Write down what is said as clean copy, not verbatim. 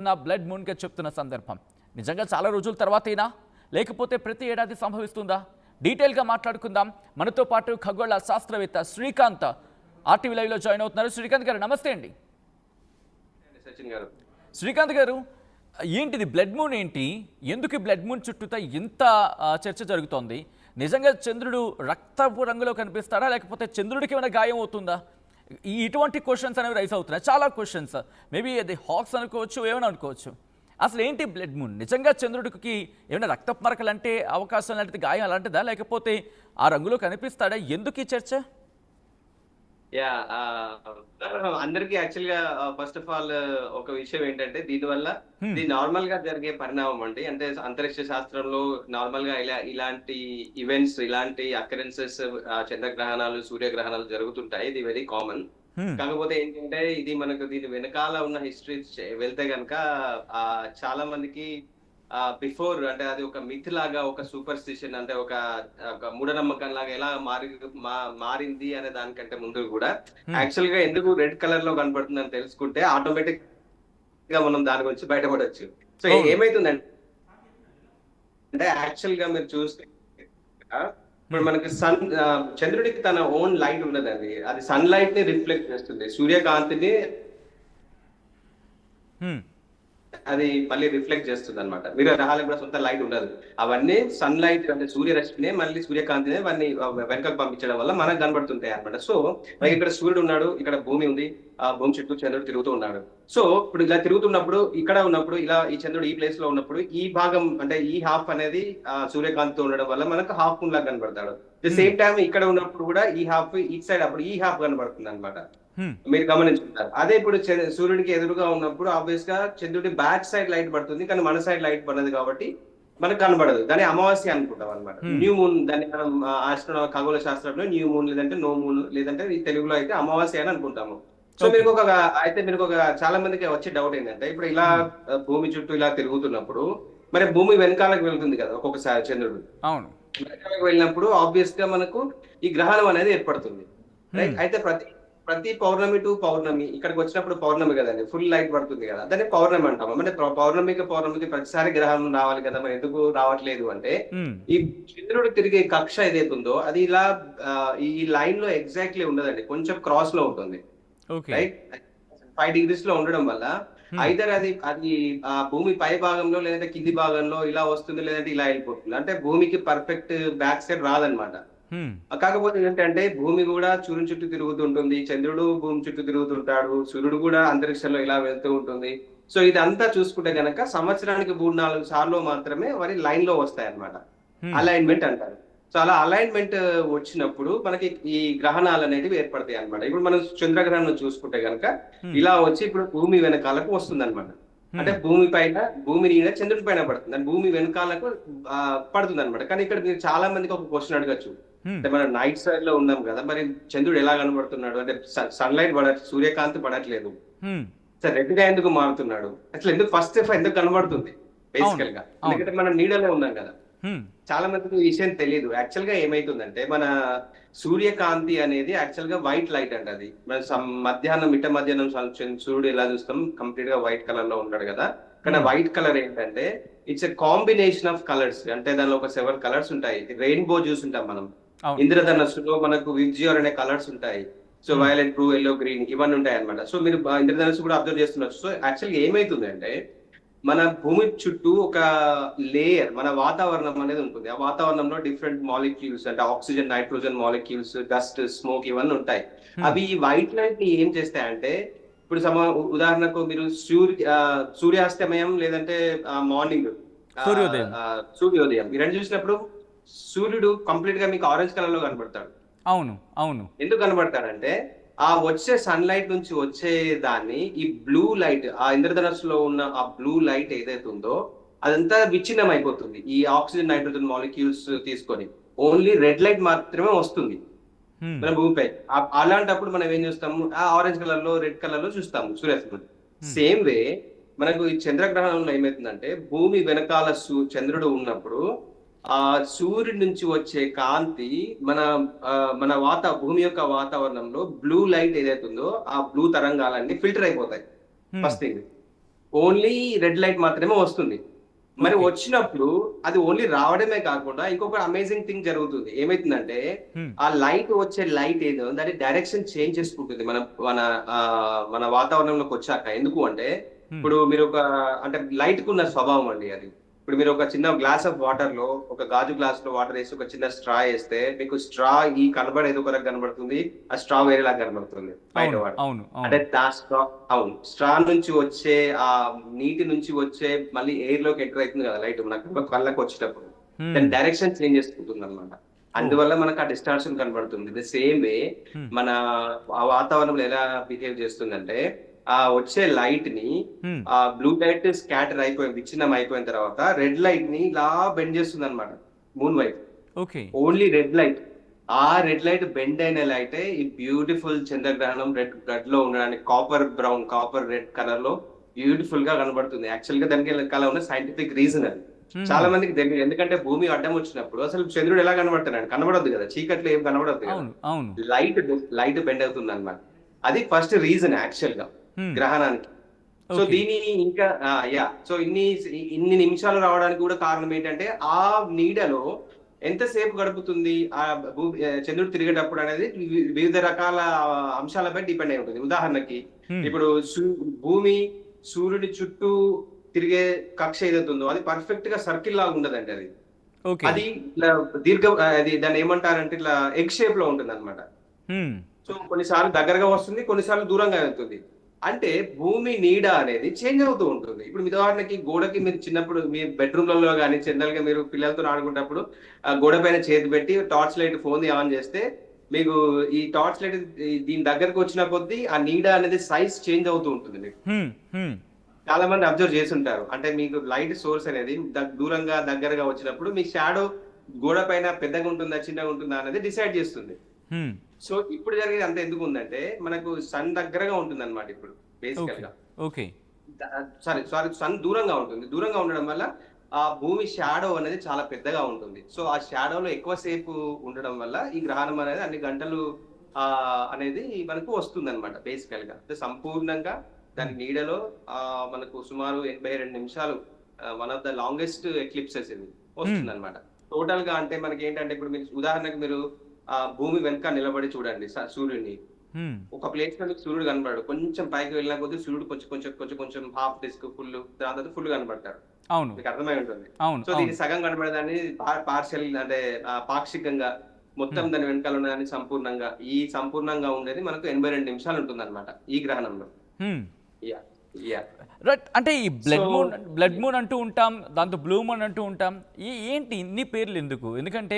నా బ్లడ్ మూన్గా చెప్తున్న సందర్భం నిజంగా చాలా రోజుల తర్వాతైనా లేకపోతే ప్రతి ఏడాది సంభవిస్తుందా? డీటెయిల్గా మాట్లాడుకుందాం. మనతో పాటు ఖగోళ శాస్త్రవేత్త శ్రీకాంత్ ఆర్టీవీ లైవ్లో జాయిన్ అవుతున్నారు. శ్రీకాంత్ గారు నమస్తే అండి. శ్రీకాంత్ గారు, ఏంటిది బ్లడ్ మూన్? ఏంటి, ఎందుకు బ్లడ్ మూన్ చుట్టూతా ఇంత చర్చ జరుగుతోంది? నిజంగా చంద్రుడు రక్తపు రంగులో కనిపిస్తాడా, లేకపోతే చంద్రుడికి ఏమైనా గాయం అవుతుందా? ఇటువంటి క్వశ్చన్స్ అనేవి రైజ్ అవుతున్నాయి, చాలా క్వశ్చన్స్. మేబీ అది హాక్స్ అనుకోవచ్చు, ఏమైనా అనుకోవచ్చు. అసలు ఏంటి బ్లడ్ మూన్? నిజంగా చంద్రుడికి ఏమైనా రక్తపు మరకలు అంటే అవకాశం లాంటిది, గాయం అలాంటిదా, లేకపోతే ఆ రంగులో కనిపిస్తాడా? ఎందుకు ఈ చర్చ? యా అందరికి యాక్చువల్ గా ఫస్ట్ ఆఫ్ ఆల్ ఒక విషయం ఏంటంటే, దీనివల్ల ఇది నార్మల్ గా జరిగే పరిణామం అండి. అంటే అంతరిక్ష శాస్త్రంలో నార్మల్ గా ఇలాంటి ఈవెంట్స్, ఇలాంటి అకరెన్సెస్, చంద్రగ్రహణాలు, సూర్యగ్రహణాలు జరుగుతుంటాయి. ఇది వెరీ కామన్. కాకపోతే ఏంటంటే, ఇది మనకు దీని వెనకాల ఉన్న హిస్టరీ వెళ్తే గనక చాలా మందికి బిఫోర్, అంటే అది ఒక మిత్ లాగా, ఒక సూపర్స్టిషన్, అంటే ఒక మూఢనమ్మకం లాగా ఎలా మారింది అనే దానికంటే ముందు కూడా యాక్చువల్ గా ఎందుకు రెడ్ కలర్ లో కనబడుతుంది అని తెలుసుకుంటే ఆటోమేటిక్ గా మనం దాని గురించి బయటపడవచ్చు. సో ఏమైతుందంటే, యాక్చువల్ గా మీరు చూస్తే ఇప్పుడు మనకి చంద్రుడికి తన ఓన్ లైట్ ఉన్నదండి. అది సన్ లైట్ ని రిఫ్లెక్ట్ చేస్తుంది, సూర్యకాంతిని అది మళ్ళీ రిఫ్లెక్ట్ చేస్తుంది అనమాట. మీరు గ్రహాలకు కూడా సొంత లైట్ ఉండదు. అవన్నీ సన్ లైట్, అంటే సూర్యరశ్మినే మళ్ళీ సూర్యకాంతినే అవన్నీ వెనకకు పంపించడం వల్ల మనకు కనబడుతుంటాయి అనమాట. సో మనకి ఇక్కడ సూర్యుడు ఉన్నాడు, ఇక్కడ భూమి ఉంది, ఆ భూమి చుట్టూ చంద్రుడు తిరుగుతూ ఉన్నాడు. సో ఇప్పుడు ఇలా తిరుగుతున్నప్పుడు, ఇక్కడ ఉన్నప్పుడు, ఇలా ఈ చంద్రుడు ఈ ప్లేస్ లో ఉన్నప్పుడు, ఈ భాగం అంటే ఈ హాఫ్ అనేది సూర్యకాంతితో ఉండడం వల్ల మనకు హాఫ్ మూన్ లాగా కనబడతాడు. ది సేమ్ టైం ఇక్కడ ఉన్నప్పుడు కూడా ఈ హాఫ్ ఈ సైడ్, అప్పుడు ఈ హాఫ్ కనబడుతుంది అనమాట. మీరు గమనించుకుంటారు. అదే ఇప్పుడు సూర్యుడికి ఎదురుగా ఉన్నప్పుడు ఆబ్వియస్ గా చంద్రుడి బ్యాక్ సైడ్ లైట్ పడుతుంది, కానీ మన సైడ్ లైట్ పడదు కాబట్టి మనకు కనబడదు. దాన్ని అమావాస్య అనుకుంటాం అనమాట. న్యూ మూన్, దాన్ని మనం ఖగోళ శాస్త్రంలో న్యూ మూన్, లేదంటే నో మూన్, లేదంటే ఈ తెలుగులో అయితే అమావాస్య అని అనుకుంటాము. సో మీరు ఒక చాలా మందికి వచ్చే డౌట్ ఏంటంటే, ఇప్పుడు ఇలా భూమి చుట్టూ ఇలా తిరుగుతున్నప్పుడు మరి భూమి వెనకాలకు వెళ్తుంది కదా ఒక్కొక్కసారి చంద్రుడు. అవును, వెనకాలకు వెళ్ళినప్పుడు ఆబ్వియస్ గా మనకు ఈ గ్రహణం అనేది ఏర్పడుతుంది. రైట్. అయితే ప్రతి పౌర్ణమి టు పౌర్ణమి ఇక్కడికి వచ్చినప్పుడు పౌర్ణమి కదండి, ఫుల్ లైట్ పడుతుంది కదా, దాన్ని పౌర్ణమి అంటాము. అంటే పౌర్ణమికి ప్రతిసారి గ్రహణం రావాలి కదా, మరి ఎందుకు రావట్లేదు అంటే, ఈ చంద్రుడు తిరిగే కక్ష ఏదైతే ఉందో అది ఇలా ఈ లైన్ లో ఎగ్జాక్ట్లీ ఉండదండి, కొంచెం క్రాస్ లో ఉంటుంది. రైట్. 5 degrees లో ఉండడం వల్ల ఐదర్ అది భూమి పై భాగంలో లేదంటే కింది భాగంలో ఇలా వస్తుంది, లేదంటే ఇలా వెళ్ళిపోతుంది. అంటే భూమికి పర్ఫెక్ట్ బ్యాక్ సైడ్ రాదనమాట. కాకపోతే ఏంటంటే, భూమి కూడా సూర్యుని చుట్టూ తిరుగుతుంటుంది, చంద్రుడు భూమి చుట్టూ తిరుగుతుంటాడు, సూర్యుడు కూడా అంతరిక్షంలో ఇలా వెళ్తూ ఉంటుంది. సో ఇదంతా చూసుకుంటే గనక సంవత్సరానికి 3-4 సార్లు మాత్రమే వారి లైన్ లో వస్తాయి అనమాట. అలైన్మెంట్ అంటారు. సో అలా అలైన్మెంట్ వచ్చినప్పుడు మనకి ఈ గ్రహణాలు అనేటివి ఏర్పడతాయి అనమాట. ఇప్పుడు మనం చంద్రగ్రహణం చూసుకుంటే గనక ఇలా వచ్చి ఇప్పుడు భూమి వెనకాలకు వస్తుంది అనమాట. అంటే భూమి నీడ చంద్రుడి పైన పడుతుంది, అంటే భూమి వెనకాలకు పడుతుంది అనమాట. కానీ ఇక్కడ మీరు చాలా మందికి ఒక క్వశ్చన్ అడగచ్చు, అంటే మనం నైట్ సైడ్ లో ఉన్నాం కదా, మరి చంద్రుడు ఎలా కనబడుతున్నాడు అంటే, సన్లైట్ సూర్యకాంతి పడట్లేదు, సరే రెడ్ గా ఎందుకు మారుతున్నాడు, అసలు ఎందుకు కనబడుతుంది బేసికల్ గా? ఎందుకంటే మనం నీడలో ఉన్నాం కదా. చాలా మందికి ఈ విషయం తెలియదు. యాక్చువల్ గా ఏమైతుందంటే, మన సూర్యకాంతి అనేది యాక్చువల్ గా వైట్ లైట్ అంట. అది మన మిట్ట మధ్యాహ్నం సూర్యుడు ఎలా చూస్తాం, కంప్లీట్ గా వైట్ కలర్ లో ఉంటాడు కదా. కానీ వైట్ కలర్ ఏంటంటే, it's a combination of colours. అంటే దానిలో ఒక 7 కలర్స్ ఉంటాయి. రెయిన్బో చూసుంటాం మనం. ఇంద్రధనస్సులో మనకు విబ్జియోర్ అనే కలర్స్ ఉంటాయి. So violet, blue, yellow, green ఇవన్నీ ఉంటాయి అనమాట. సో మీరు ఇంద్రధనస్సు కూడా అబ్జర్వ్ చేస్తున్నారు. సో యాక్చువల్గా ఏమైతుందంటే, మన భూమి చుట్టూ ఒక లేయర్, మన వాతావరణం అనేది ఉంటుంది. ఆ వాతావరణంలో డిఫరెంట్ మాలిక్యూల్స్, అంటే oxygen, nitrogen molecules, dust, smoke ఇవన్నీ ఉంటాయి. అవి ఈ వైట్ లైట్ ని ఏం చేస్తాయంటే, ఇప్పుడు ఉదాహరణకు మీరు సూర్యాస్తమయం లేదంటే మార్నింగ్ సూర్యోదయం ఈ రెండు చూసినప్పుడు సూర్యుడు కంప్లీట్ గా మీకు ఆరెంజ్ కలర్ లో కనబడతాడు. అవును అవును. ఎందుకు కనబడతాడంటే, ఆ వచ్చే సన్ లైట్ నుంచి వచ్చే దాన్ని ఈ బ్లూ లైట్, ఆ ఇంద్రధనస్సులో ఉన్న ఆ బ్లూ లైట్ ఏదైతే ఉందో అదంతా విచ్ఛిన్నం అయిపోతుంది ఈ ఆక్సిజన్, నైట్రోజన్ మాలిక్యూల్స్ తీసుకొని. ఓన్లీ రెడ్ లైట్ మాత్రమే వస్తుంది మన భూమిపై. అలాంటప్పుడు మనం ఏం చూస్తాము, ఆ ఆరెంజ్ కలర్ లో, రెడ్ కలర్ లో చూస్తాము సూర్యాస్తమయం. సేమ్ వే మనకు ఈ చంద్రగ్రహణంలో ఏమైతుందంటే, భూమి వెనకాల చంద్రుడు ఉన్నప్పుడు ఆ సూర్యుడి నుంచి వచ్చే కాంతి మన భూమి యొక్క వాతావరణంలో బ్లూ లైట్ ఏదైతే ఉందో ఆ బ్లూ తరంగాలన్నీ ఫిల్టర్ అయిపోతాయి first thing. Only red light మాత్రమే వస్తుంది. మరి ఓకే. వచ్చినప్పుడు అది ఓన్లీ రావడమే కాకుండా ఇంకొక అమేజింగ్ థింగ్ జరుగుతుంది. ఏమైతుందంటే హ్మ్. ఆ లైట్ వచ్చే లైట్ ఏదో దాని డైరెక్షన్ చేంజ్ చేసుకుంటుంది మన మన వాతావరణంలోకి వచ్చాక. ఎందుకు అంటే హ్మ్. ఇప్పుడు మీరు ఒక అంటే లైట్ కు ఉన్న స్వభావం అండి అది. ఇప్పుడు మీరు ఒక చిన్న గ్లాస్ ఆఫ్ వాటర్ లో ఒక గాజు గ్లాస్ లో వాటర్ వేసి ఒక చిన్న స్ట్రా వేస్తే మీకు స్ట్రా ఈ కనబడేది ఒక రకంగా కనబడుతుంది, ఆ స్ట్రా వేరేలాగా కనబడుతుంది బయట అవును. వాటర్. అవును. అంటే అవును. స్ట్రా, అవును, స్ట్రా నుంచి వచ్చే ఆ నీటి నుంచి వచ్చే మళ్ళీ ఎయిర్ లోకి ఎంటర్ అవుతుంది కదా లైట్ మనకు కళ్ళకి వచ్చేటప్పుడు, హ్మ్. దాని డైరెక్షన్ చేంజ్ చేసుకుంటుంది అనమాట. ఓహ్! అందువల్ల మనకు ఆ డిస్టార్షన్ కనబడుతుంది. ది సేమ్ వే హ్మ్. మన ఆ వాతావరణంలో ఎలా బిహేవ్ చేస్తుందంటే ఆ వచ్చే లైట్ ని హ్మ్. ఆ బ్లూ లైట్ స్కాటర్ అయిపోయి విచ్ఛిన్నం అయిపోయిన తర్వాత రెడ్ లైట్ ని ఇలా బెండ్ చేస్తుంది అనమాట మూన్ వైపు. ఓకే. Only red light. ఆ రెడ్ లైట్ బెండ్ అయిన లైటే ఈ బ్యూటిఫుల్ చంద్రగ్రహణం రెడ్ లో ఉండడానికి copper brown, copper red colour లో బ్యూటిఫుల్ గా కనబడుతుంది. యాక్చువల్ గా దానికి వెనకాల ఉన్న సైంటిఫిక్ రీజన్ అది. హుహు. చాలా మందికి తెలియదు. ఎందుకంటే భూమి అడ్డం వచ్చినప్పుడు అసలు చంద్రుడు ఎలా కనబడతాడు? కనబడదు కదా, చీకట్లో ఏం కనబడదు కదా. అవును. అవును. లైట్ లైట్ బెండ్ అవుతుంది అనమాట. అది ఫస్ట్ రీజన్ యాక్చువల్ గా హ్మ్. గ్రహణానికి. So okay. దీని ఇంకా సో ఇన్ని నిమిషాలు రావడానికి కూడా కారణం ఏంటంటే ఆ నీడలో ఎంతసేపు గడుపుతుంది ఆ చంద్రుడు తిరిగేటప్పుడు అనేది వివిధ రకాల అంశాలపై డిపెండ్ అయి ఉంటుంది. ఉదాహరణకి హ్మ్. ఇప్పుడు భూమి సూర్యుడి చుట్టూ తిరిగే కక్ష ఏదైతే ఉందో అది పర్ఫెక్ట్ గా సర్కిల్ లాగా ఉండదండి అది. ఓకే. అది ఇట్లా అది దాన్ని ఏమంటారంటే ఇట్లా ఎగ్ షేప్ లో ఉంటుంది అనమాట. హ్మ్. సో కొన్నిసార్లు దగ్గరగా వస్తుంది, కొన్నిసార్లు దూరంగా వెళ్తుంది. అంటే భూమి నీడ అనేది చేంజ్ అవుతూ ఉంటుంది. ఇప్పుడు ఉదాహరణకి గోడకి మీరు చిన్నప్పుడు మీ బెడ్రూమ్లలో కానీ జనరల్ గా మీరు పిల్లలతో ఆడుకున్నప్పుడు ఆ గోడ పైన చేతి పెట్టి టార్చ్ లైట్ ఫోన్ ఆన్ చేస్తే మీకు ఈ టార్చ్ లైట్ దీని దగ్గరకు వచ్చిన కొద్దీ ఆ నీడ అనేది సైజ్ చేంజ్ అవుతూ ఉంటుంది మీకు. హ్మ్. హ్మ్. చాలా మంది అబ్జర్వ్ చేసుంటారు. అంటే మీకు లైట్ సోర్స్ అనేది దూరంగా దగ్గరగా వచ్చినప్పుడు మీ షాడో గోడ పైన పెద్దగా ఉంటుందా చిన్నగా ఉంటుందా అనేది డిసైడ్ చేస్తుంది. హ్మ్. సో ఇప్పుడు జరిగేది అంత ఎందుకు ఉందంటే మనకు సన్ దగ్గరగా ఉంటుంది అనమాట ఇప్పుడు బేసికల్ ఓకే. గా. ఓకే. సారీ సారీ, సన్ దూరంగా ఉంటుంది. దూరంగా ఉండడం వల్ల ఆ భూమి షాడో అనేది చాలా పెద్దగా ఉంటుంది. సో ఆ షాడోలో ఎక్కువసేపు ఉండడం వల్ల ఈ గ్రహణం అనేది అన్ని గంటలు అనేది మనకు వస్తుంది అనమాట బేసికల్ గా. అంటే సంపూర్ణంగా దాని హ్మ్. నీడలో మనకు సుమారు 82 నిమిషాలు one of the longest eclipses ఇది హ్మ్. వస్తుంది అనమాట. టోటల్ గా అంటే మనకి ఏంటంటే ఇప్పుడు మీరు ఉదాహరణకు మీరు భూమి వెనక నిలబడి చూడండి సూర్యుడిని. హ్మ్. ఒక ప్లేస్ లో మీకు సూర్యుడు కనబడడు. కొంచెం పైకి వెళ్ళిన కొద్దీ సూర్యుడు కొంచెం కొంచెం కొంచెం కొంచెం హాఫ్ డిస్క్ ఫుల్, దాని తర్వాత ఫుల్ కనబడతాడు. అవును. మీకు అర్థమై ఉంటుంది. అవును. సో అవును. దీన్ని సగం కనబడేదాన్ని పార్షియల్ అంటే పాక్షికంగా, మొత్తం హ్మ్. దాని వెనకాల ఉన్నదాన్ని సంపూర్ణంగా, ఈ సంపూర్ణంగా ఉండేది మనకు 82 నిమిషాలు ఉంటుందన్నమాట ఈ గ్రహణంలో. హ్మ్. యాహ్! యాహ్! రైట్. అంటే ఈ సో బ్లడ్ మూన్ అంటూ ఉంటాం. దాంతో బ్లూ మూన్ అంటూ ఉంటాం. ఏంటి ఇన్ని పేర్లు ఎందుకు? ఎందుకంటే